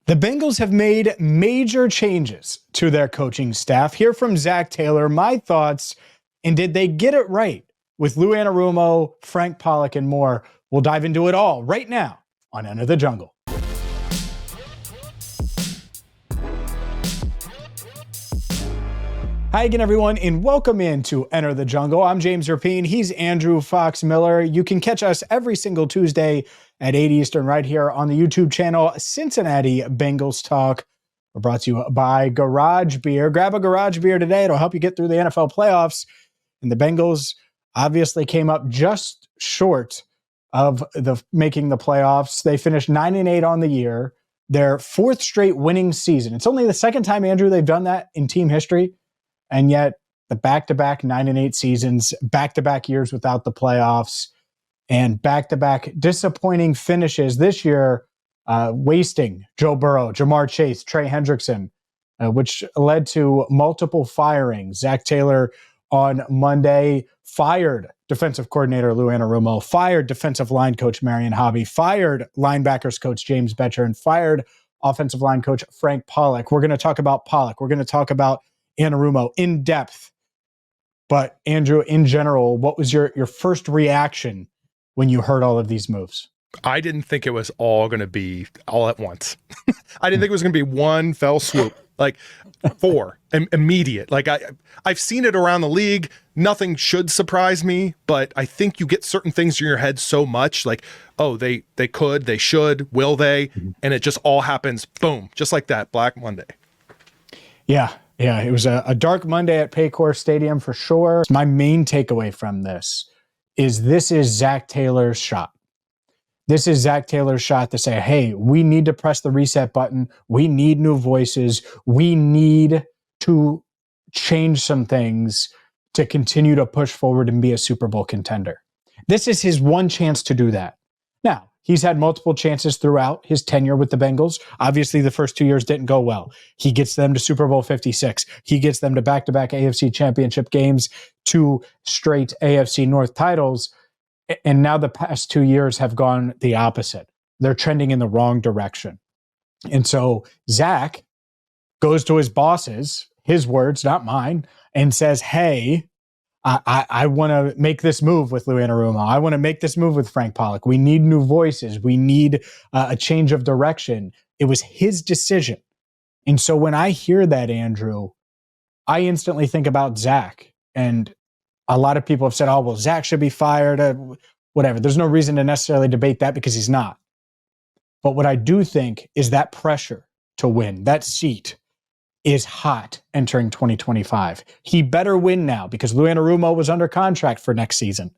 The Bengals have made major changes to their coaching staff. Hear from Zac Taylor, my thoughts, and did they get it right with Lou Anarumo, Frank Pollack, and more? We'll dive into it all right now on Enter the Jungle. Hi again, everyone, and welcome into Enter the Jungle. I'm James Rapien. He's Andrew Fox Miller. You can catch us every single Tuesday at 8 Eastern right here on the YouTube channel, Cincinnati Bengals Talk. We're brought to you by Garage Beer. Grab a Garage Beer today. It'll help you get through the NFL playoffs. And the Bengals obviously came up just short of making the playoffs. They finished 9-8 on the year, their fourth straight winning season. It's only the second time, Andrew, they've done that in team history. And yet the back-to-back 9-8 seasons, back-to-back years without the playoffs, and back-to-back disappointing finishes this year, wasting Joe Burrow, Jamar Chase, Trey Hendrickson, which led to multiple firings. Zac Taylor on Monday fired defensive coordinator Lou Anarumo, fired defensive line coach Marion Hobby, fired linebackers coach James Bettcher, and fired offensive line coach Frank Pollack. We're going to talk about Pollack. We're going to talk about Anarumo in depth. But Andrew, in general, what was your first reaction when you heard all of these moves? I didn't think it was all going to be all at once. I didn't think it was going to be one fell swoop, like four immediate. Like I've seen it around the league. Nothing should surprise me, but I think you get certain things in your head so much, like, oh, they could, they should, will they? And it just all happens, boom, just like that, Black Monday. Yeah, it was a dark Monday at Paycor Stadium for sure. My main takeaway from this is Zac Taylor's shot. This is Zac Taylor's shot to say, hey, we need to press the reset button. We need new voices. We need to change some things to continue to push forward and be a Super Bowl contender. This is his one chance to do that. Now, he's had multiple chances throughout his tenure with the Bengals. Obviously, the first 2 years didn't go well. He gets them to Super Bowl 56. He gets them to back-to-back AFC championship games, 2 straight AFC North titles. And now the past 2 years have gone the opposite. They're trending in the wrong direction. And so Zac goes to his bosses, his words, not mine, and says, hey, I want to make this move with Lou Anarumo. I want to make this move with Frank Pollack. We need new voices. We need a change of direction. It was his decision. And so when I hear that, Andrew, I instantly think about Zac. And a lot of people have said, oh, well, Zac should be fired, whatever. There's no reason to necessarily debate that because he's not. But what I do think is that pressure to win, that seat, is hot entering 2025. He better win now because Lou Anarumo was under contract for next season.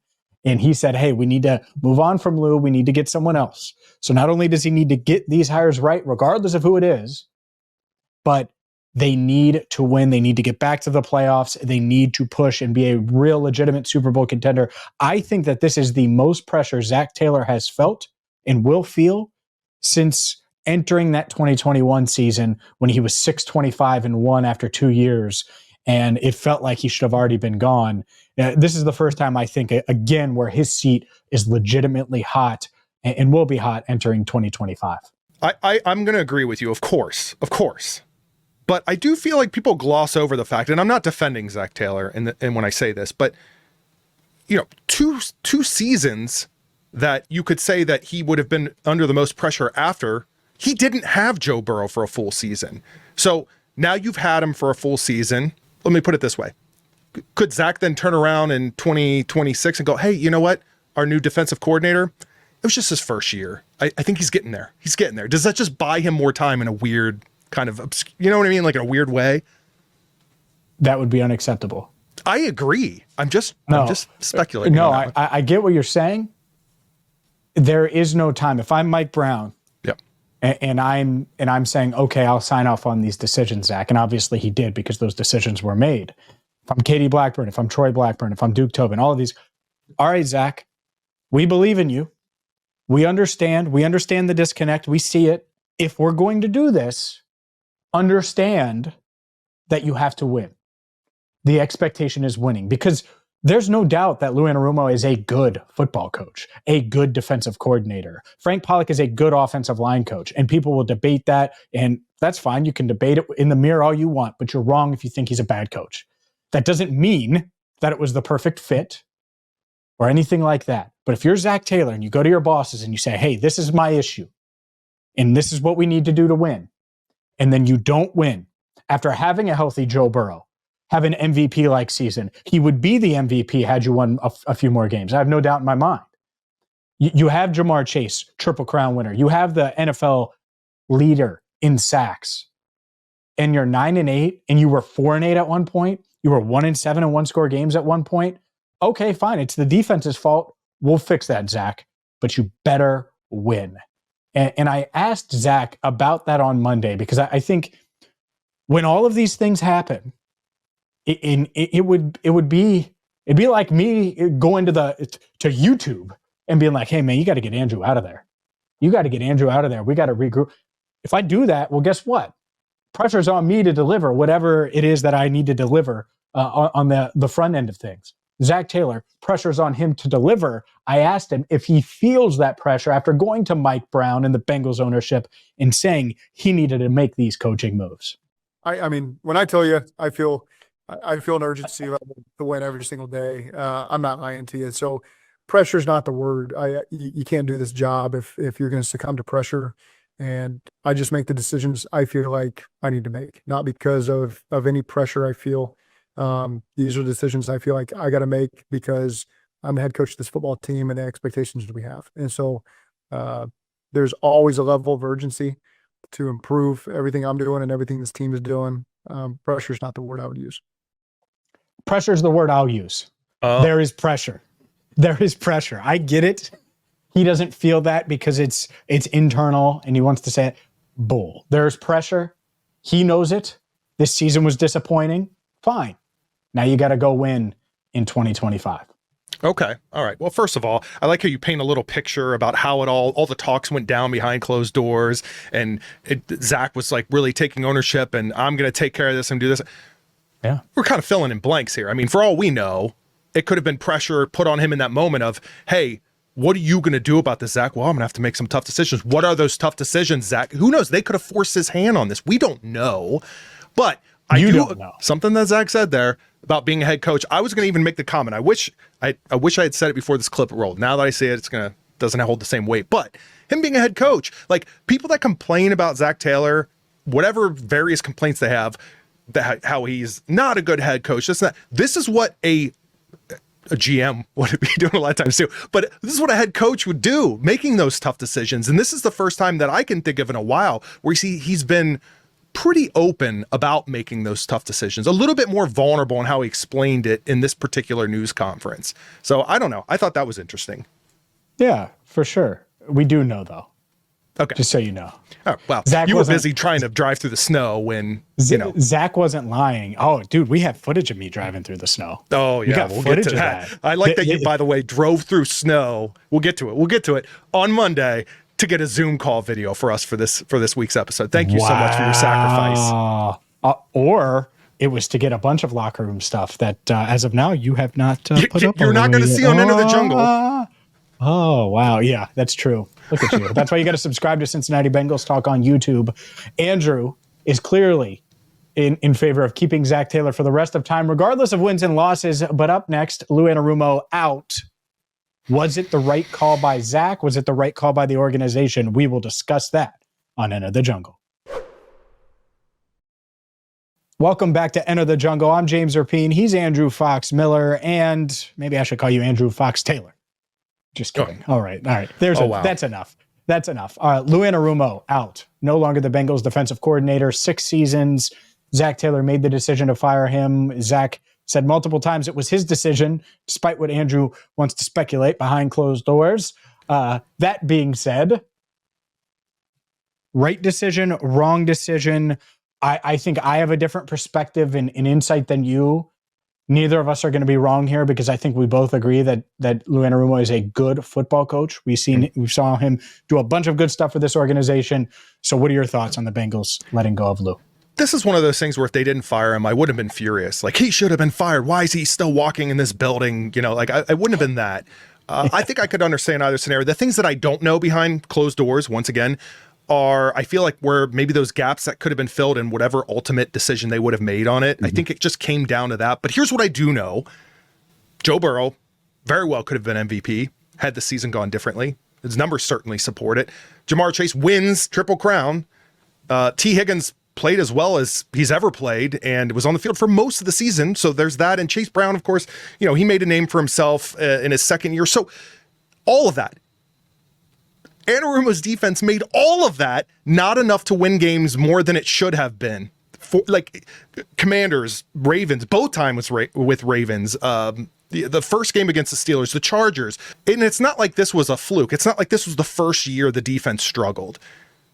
And he said, hey, we need to move on from Lou. We need to get someone else. So not only does he need to get these hires right, regardless of who it is, but they need to win. They need to get back to the playoffs. They need to push and be a real legitimate Super Bowl contender. I think that this is the most pressure Zac Taylor has felt and will feel since entering that 2021 season when he was 6-25-1 after 2 years, and it felt like he should have already been gone. This is the first time I think, again, where his seat is legitimately hot and will be hot entering 2025. I'm going to agree with you, of course. But I do feel like people gloss over the fact, and I'm not defending Zac Taylor and when I say this, but you know, two seasons that you could say that he would have been under the most pressure after. He didn't have Joe Burrow for a full season. So now you've had him for a full season. Let me put it this way. Could Zac then turn around in 2026 and go, hey, you know what? Our new defensive coordinator, it was just his first year. I think he's getting there. Does that just buy him more time in a weird kind of, you know what I mean? Like in a weird way? That would be unacceptable. I agree. I'm just speculating. No, I get what you're saying. There is no time. If I'm Mike Brown, and I'm saying, okay, I'll sign off on these decisions, Zac. And obviously he did because those decisions were made. If I'm Katie Blackburn, if I'm Troy Blackburn, if I'm Duke Tobin, all of these. All right, Zac, we believe in you. We understand the disconnect. We see it. If we're going to do this, understand that you have to win. The expectation is winning because There's no doubt that Lou Anarumo is a good football coach, a good defensive coordinator. Frank Pollack is a good offensive line coach, and people will debate that, and that's fine. You can debate it in the mirror all you want, but you're wrong if you think he's a bad coach. That doesn't mean that it was the perfect fit or anything like that. But if you're Zac Taylor and you go to your bosses and you say, hey, this is my issue, and this is what we need to do to win, and then you don't win after having a healthy Joe Burrow, have an MVP-like season. He would be the MVP had you won a few more games. I have no doubt in my mind. You have Jamar Chase, Triple Crown winner. You have the NFL leader in sacks. And you're 9-8, and you were 4-8 at one point. You were 1-7 in one-score games at one point. Okay, fine. It's the defense's fault. We'll fix that, Zach. But you better win. And I asked Zach about that on Monday because I think when all of these things happen, it'd be like me going to YouTube and being like, hey man, you got to get Andrew out of there. You got to get Andrew out of there. We got to regroup. If I do that, well, guess what? Pressure's on me to deliver whatever it is that I need to deliver on the front end of things. Zac Taylor, pressure's on him to deliver. I asked him if he feels that pressure after going to Mike Brown and the Bengals ownership and saying he needed to make these coaching moves. I mean, when I tell you, I feel an urgency level to win every single day. I'm not lying to you. So pressure is not the word. You can't do this job if you're going to succumb to pressure. And I just make the decisions I feel like I need to make, not because of any pressure I feel. These are decisions I feel like I got to make because I'm the head coach of this football team and the expectations that we have. And so there's always a level of urgency to improve everything I'm doing and everything this team is doing. Pressure is not the word I would use. Pressure is the word I'll use. There is pressure. There is pressure. I get it. He doesn't feel that because it's internal and he wants to say it. Bull. There's pressure. He knows it. This season was disappointing. Fine. Now you got to go win in 2025. Okay. All right. Well, first of all, I like how you paint a little picture about how it all the talks went down behind closed doors, and Zach was like really taking ownership and I'm going to take care of this and do this. Yeah. We're kind of filling in blanks here. I mean, for all we know, it could have been pressure put on him in that moment of, hey, what are you going to do about this, Zach? Well, I'm going to have to make some tough decisions. What are those tough decisions, Zach? Who knows? They could have forced his hand on this. We don't know. But I don't know. Something that Zach said there about being a head coach. I was going to even make the comment. I wish I had said it before this clip rolled. Now that I say it, doesn't hold the same weight. But him being a head coach, like people that complain about Zac Taylor, whatever various complaints they have, that how he's not a good head coach. This is what a GM would be doing a lot of times too. But this is what a head coach would do, making those tough decisions. And this is the first time that I can think of in a while where he's been pretty open about making those tough decisions, a little bit more vulnerable in how he explained it in this particular news conference. So I don't know. I thought that was interesting. Yeah, for sure. We do know though. Okay. Just so you know. Oh, well, Zach you were busy trying to drive through the snow when, Zach wasn't lying. Oh, dude, we have footage of me driving through the snow. Oh, yeah. We'll get to that. I like that you, by the way, drove through snow. We'll get to it on Monday to get a Zoom call video for us for this week's episode. Thank you so much for your sacrifice. Or it was to get a bunch of locker room stuff that, as of now, you have not put up. You're not going to see on Enter the Jungle. Oh, wow. Yeah, that's true. Look at you. That's why you got to subscribe to Cincinnati Bengals Talk on YouTube. Andrew is clearly in favor of keeping Zac Taylor for the rest of time, regardless of wins and losses. But up next, Lou Anarumo out. Was it the right call by Zach? Was it the right call by the organization? We will discuss that on Enter the Jungle. Welcome back to Enter the Jungle. I'm James Rapien. He's Andrew Fox Miller, and maybe I should call you Andrew Fox Taylor. Just kidding. Oh. All right. Wow. That's enough. Lou Anarumo out. No longer the Bengals defensive coordinator. 6 seasons. Zac Taylor made the decision to fire him. Zach said multiple times it was his decision, despite what Andrew wants to speculate behind closed doors. That being said, right decision, wrong decision. I think I have a different perspective and insight than you. Neither of us are going to be wrong here because I think we both agree that Lou Anarumo is a good football coach. We saw him do a bunch of good stuff for this organization. So what are your thoughts on the Bengals letting go of Lou? this is one of those things where if they didn't fire him, I would have been furious. Like, he should have been fired. Why is he still walking in this building? You know, like I wouldn't have been that. I think I could understand either scenario. The things that I don't know behind closed doors, once again, are I feel like where maybe those gaps that could have been filled in whatever ultimate decision they would have made on it. I think it just came down to that. But here's what I do know. Joe Burrow very well could have been MVP had the season gone differently. His numbers certainly support it. Jamar Chase wins Triple Crown. T. Higgins played as well as he's ever played and was on the field for most of the season. So there's that. And Chase Brown, of course, you know, he made a name for himself in his second year. So all of that. Anarumo's defense made all of that not enough to win games more than it should have been. For, like, Commanders, Ravens, both times with Ravens, the first game against the Steelers, the Chargers. And it's not like this was a fluke. It's not like this was the first year the defense struggled.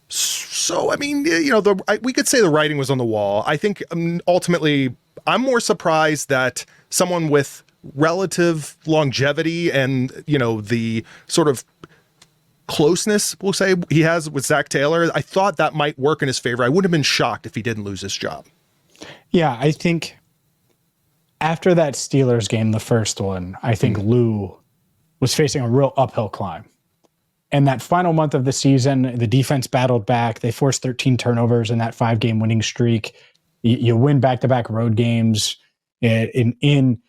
So, I mean, you know, we could say the writing was on the wall. I think ultimately I'm more surprised that someone with relative longevity and, you know, the sort of closeness, we'll say, he has with Zac Taylor, I thought that might work in his favor. I would have been shocked if he didn't lose his job. Yeah, I think after that Steelers game, the first one, I think Lou was facing a real uphill climb. And that final month of the season, the defense battled back. They forced 13 turnovers in that 5-game winning streak. You win back-to-back road games in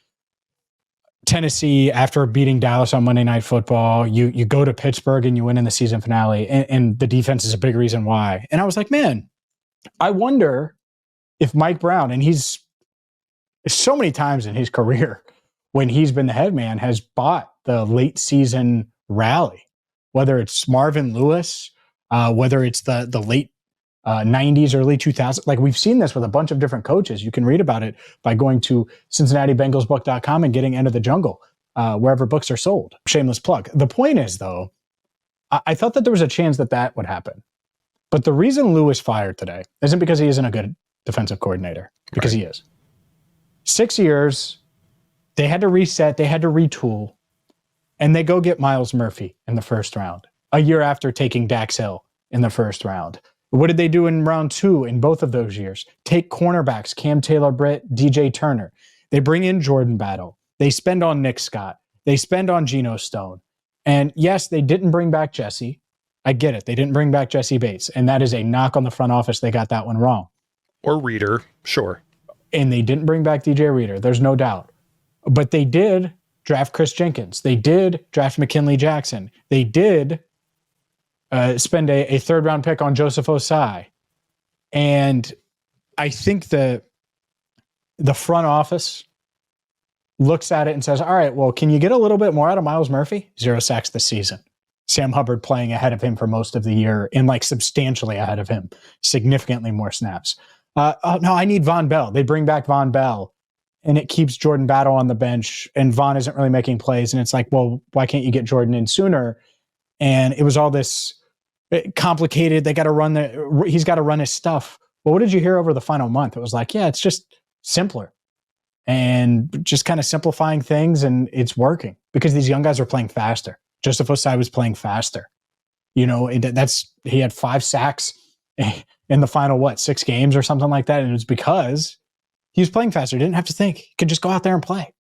Tennessee after beating Dallas on Monday Night Football. You go to Pittsburgh and you win in the season finale. And the defense is a big reason why. And I was like, man, I wonder if Mike Brown, and he's so many times in his career when he's been the head man, has bought the late season rally. Whether it's Marvin Lewis, whether it's the late 90s, early 2000s. Like, we've seen this with a bunch of different coaches. You can read about it by going to CincinnatiBengalsBook.com and getting End of the Jungle, wherever books are sold. Shameless plug. The point is, though, I thought that there was a chance that would happen. But the reason Lou was fired today isn't because he isn't a good defensive coordinator, because he is. 6 years, they had to reset, they had to retool. And they go get Myles Murphy in the first round, a year after taking Dax Hill in the first round. What did they do in round 2 in both of those years? Take cornerbacks, Cam Taylor-Britt, DJ Turner. They bring in Jordan Battle. They spend on Nick Scott. They spend on Geno Stone. And yes, they didn't bring back Jesse. I get it. They didn't bring back Jesse Bates. And that is a knock on the front office. They got that one wrong. Or Reader, sure. And they didn't bring back DJ Reader. There's no doubt. But they did draft Chris Jenkins. They did draft McKinley Jackson. They did spend a third-round pick on Joseph Osai. And I think the front office looks at it and says, all right, well, can you get a little bit more out of Myles Murphy? 0 sacks this season. Sam Hubbard playing ahead of him for most of the year and like substantially ahead of him, significantly more snaps. No, I need Von Bell. They bring back Von Bell. And it keeps Jordan Battle on the bench, and Vaughn isn't really making plays. And it's like, well, why can't you get Jordan in sooner? And it was all this complicated. They got to he's got to run his stuff. Well, what did you hear over the final month? It was like, yeah, it's just simpler and just kind of simplifying things, and it's working because these young guys are playing faster. Joseph Osai was playing faster. You know, he had 5 sacks in the final, 6 games or something like that. And it was because he was playing faster. He didn't have to think. He could just go out there and play.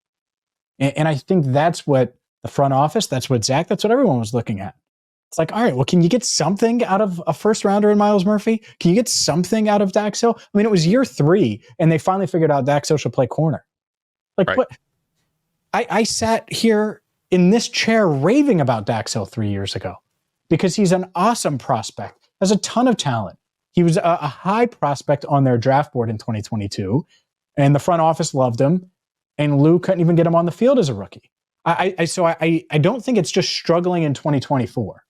And I think that's what the front office, that's what Zach, that's what everyone was looking at. It's like, all right, well, can you get something out of a first rounder in Myles Murphy? Can you get something out of Dax Hill? I mean, it was year 3, and they finally figured out Dax Hill should play corner. Like, right. What? I sat here in this chair raving about Dax Hill 3 years ago because he's an awesome prospect, has a ton of talent. He was a high prospect on their draft board in 2022. And the front office loved him, and Lou couldn't even get him on the field as a rookie. So I don't think it's just struggling in 2024.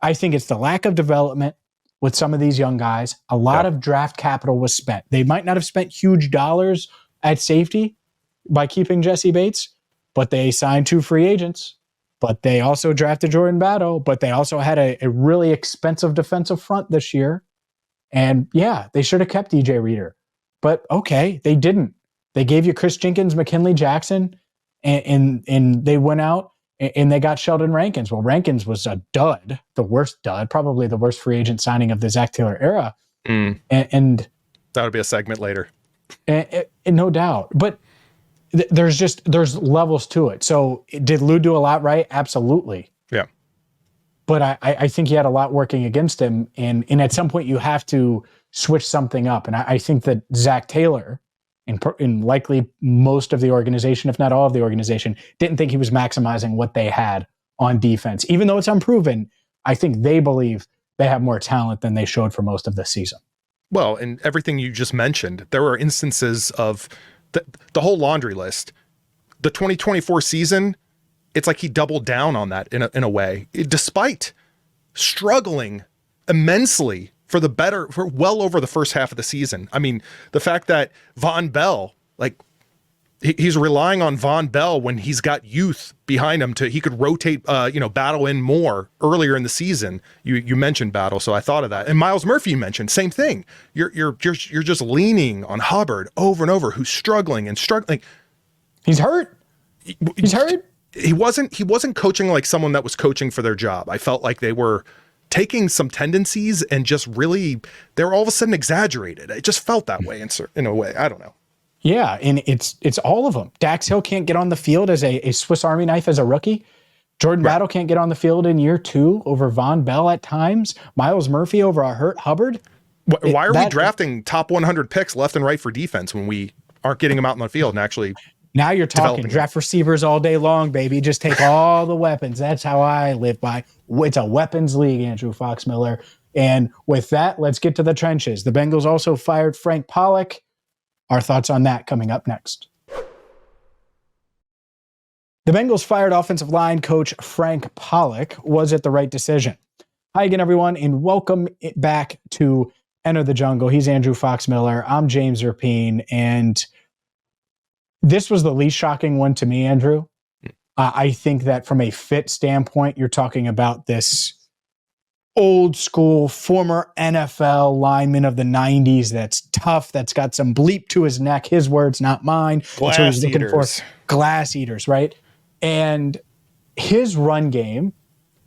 I think it's the lack of development with some of these young guys. A lot of draft capital was spent. They might not have spent huge dollars at safety by keeping Jesse Bates, but they signed 2 free agents. But they also drafted Jordan Battle, but they also had a really expensive defensive front this year. And yeah, they should have kept DJ Reader. But okay, they didn't. They gave you Chris Jenkins, McKinley Jackson, and they went out and they got Sheldon Rankins. Well, Rankins was a dud, the worst dud, probably the worst free agent signing of the Zac Taylor era. And That would be a segment later. And no doubt. But there's levels to it. So did Lou do a lot right? Absolutely. Yeah. But I think he had a lot working against him. And at some point you have to switch something up. And I think that Zac Taylor, and likely most of the organization, if not all of the organization, didn't think he was maximizing what they had on defense. Even though it's unproven, I think they believe they have more talent than they showed for most of the season. Well, and everything you just mentioned, there were instances of the whole laundry list. The 2024 season, it's like he doubled down on that in a way, despite struggling immensely for well over the first half of the season. I mean, the fact that Von Bell, like, he's relying on Von Bell when he's got youth behind him he could rotate, Battle in more earlier in the season. You mentioned Battle, so I thought of that. And Myles Murphy, you mentioned, same thing. You're just leaning on Hubbard over and over, who's struggling. He's hurt. He's hurt. He wasn't coaching like someone that was coaching for their job. I felt like they were taking some tendencies and just really, they were all of a sudden exaggerated. It just felt that way in a way. I don't know. Yeah, and it's all of them. Dax Hill can't get on the field as a Swiss Army knife as a rookie. Jordan Battle can't get on the field in year 2 over Von Bell at times. Myles Murphy over a hurt Hubbard. Why are we drafting top 100 picks left and right for defense when we aren't getting them out in the field and actually... Now you're talking draft receivers all day long, baby. Just take all the weapons. That's how I live by. It's a weapons league, Andrew Foxmiller. And with that, let's get to the trenches. The Bengals also fired Frank Pollack. Our thoughts on that coming up next. The Bengals fired offensive line coach Frank Pollack. Was it the right decision? Hi again, everyone, and welcome back to Enter the Jungle. He's Andrew Foxmiller. I'm James Rapien, and this was the least shocking one to me, Andrew. I think that from a fit standpoint, you're talking about this old school, former NFL lineman of the 90s that's tough, that's got some bleep to his neck, his words, not mine. Glass so he's looking eaters. for glass eaters, right? And his run game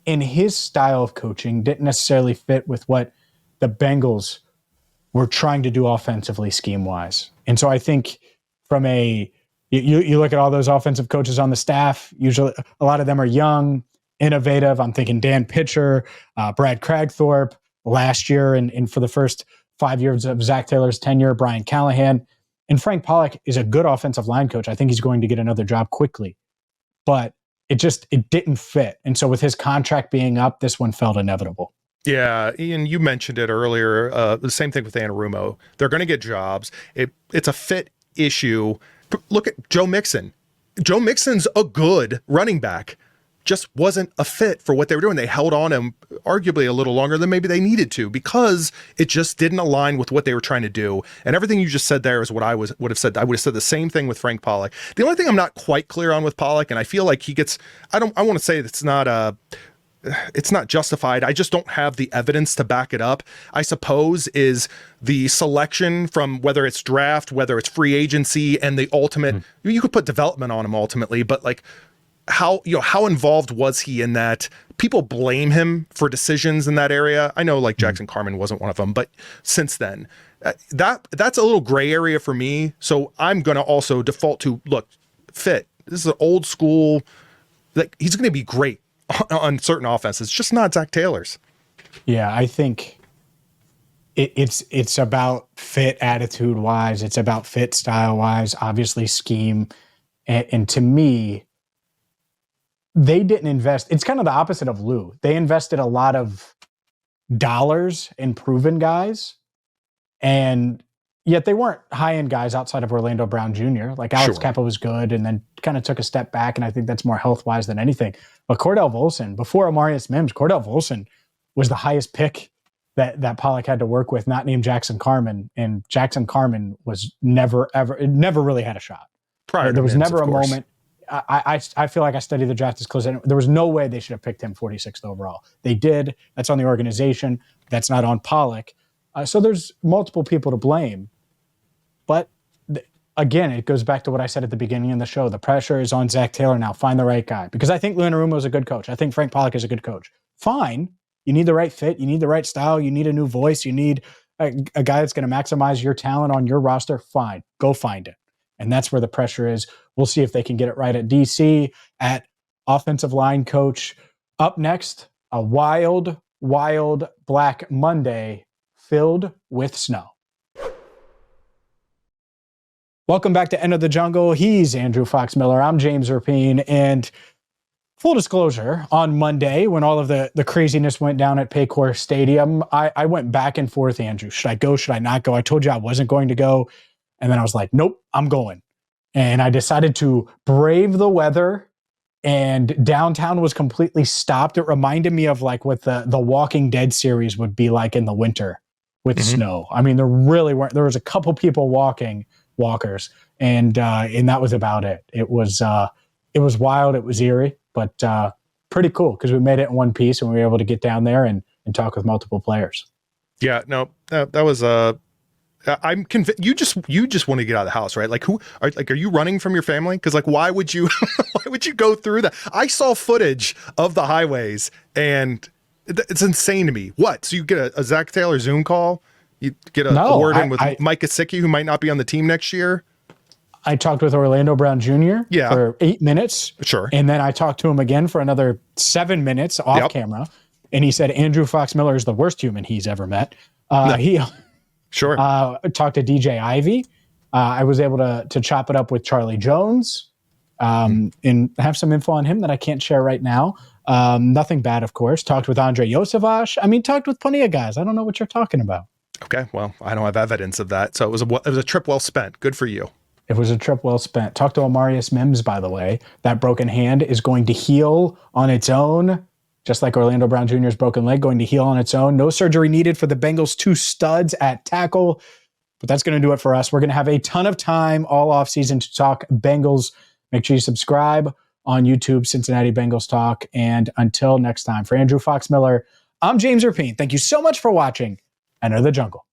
and his style of coaching didn't necessarily fit with what the Bengals were trying to do offensively, scheme-wise. And so I think from you look at all those offensive coaches on the staff, usually a lot of them are young, innovative. I'm thinking Dan Pitcher, Brad Cragthorpe last year, and for the first 5 years of Zac Taylor's tenure, Brian Callahan. And Frank Pollack is a good offensive line coach. I think he's going to get another job quickly. But it didn't fit. And so with his contract being up, this one felt inevitable. Yeah, Ian, you mentioned it earlier. The same thing with Anarumo. They're going to get jobs. It's a fit issue. Look at Joe Mixon. Joe Mixon's a good running back. Just wasn't a fit for what they were doing. They held on him arguably a little longer than maybe they needed to because it just didn't align with what they were trying to do. And everything you just said there is what I would have said. I would have said the same thing with Frank Pollack. The only thing I'm not quite clear on with Pollack, and I feel like he gets, I want to say it's not justified. I just don't have the evidence to back it up. I suppose is the selection from whether it's draft, whether it's free agency, and the ultimate, you could put development on him ultimately, but like how involved was he in that? People blame him for decisions in that area. I know like Jackson Carman wasn't one of them, but since then that's a little gray area for me. So I'm going to also default to fit. This is an old school, like he's going to be great on certain offenses, just not Zac Taylor's. Yeah, I think it's about fit attitude wise. It's about fit style wise, obviously scheme. And to me, they didn't invest. It's kind of the opposite of Lou. They invested a lot of dollars in proven guys, and yet they weren't high-end guys outside of Orlando Brown Jr. Like Alex Kappa was good and then kind of took a step back, and I think that's more health-wise than anything. But Cordell Volson, before Amarius Mims, Cordell Volson was the highest pick that Pollack had to work with, not named Jackson Carman, and Jackson Carman was never really had a shot. There was never a moment. I feel like I studied the draft as close. There was no way they should have picked him 46th overall. They did. That's on the organization. That's not on Pollack. So there's multiple people to blame. But again, it goes back to what I said at the beginning of the show. The pressure is on Zac Taylor now. Find the right guy. Because I think Lou Anarumo is a good coach. I think Frank Pollack is a good coach. Fine. You need the right fit. You need the right style. You need a new voice. You need a guy that's going to maximize your talent on your roster, fine, go find it. And that's where the pressure is. We'll see if they can get it right at DC, at offensive line coach. Up next, a wild Black Monday filled with snow. Welcome back to End of the Jungle. He's Andrew Fox Miller. I'm James Rapien. And full disclosure, on Monday, when all of the craziness went down at Paycor Stadium, I went back and forth, Andrew. Should I go? Should I not go? I told you I wasn't going to go. And then I was like, nope, I'm going. And I decided to brave the weather, and downtown was completely stopped. It reminded me of like what the Walking Dead series would be like in the winter with snow. I mean, there really weren't, there was a couple people walkers, and that was about it. It was wild. It was eerie, but pretty cool because we made it in one piece and we were able to get down there and talk with multiple players. Yeah, no, that was I'm convinced you just want to get out of the house, right? Like are you running from your family? Because like, why would you go through that? I saw footage of the highways and it's insane to me. What? So you get a Zac Taylor Zoom call? You get a word in with Mike Gesicki, who might not be on the team next year? I talked with Orlando Brown Jr. For 8 minutes. Sure. And then I talked to him again for another 7 minutes off camera. And he said Andrew Fox Miller is the worst human he's ever met. He talked to DJ Ivey. I was able to chop it up with Charlie Jones and have some info on him that I can't share right now. Nothing bad, of course. Talked with Andre Yosevash. I mean, talked with plenty of guys. I don't know what you're talking about. Okay, well, I don't have evidence of that. So it was a trip well spent. Good for you. It was a trip well spent. Talked to Amarius Mims, by the way. That broken hand is going to heal on its own, just like Orlando Brown Jr.'s broken leg, going to heal on its own. No surgery needed for the Bengals' 2 studs at tackle. But that's going to do it for us. We're going to have a ton of time all offseason to talk Bengals. Make sure you subscribe on YouTube, Cincinnati Bengals Talk. And until next time, for Andrew Fox Miller, I'm James Rapien. Thank you so much for watching Enter the Jungle.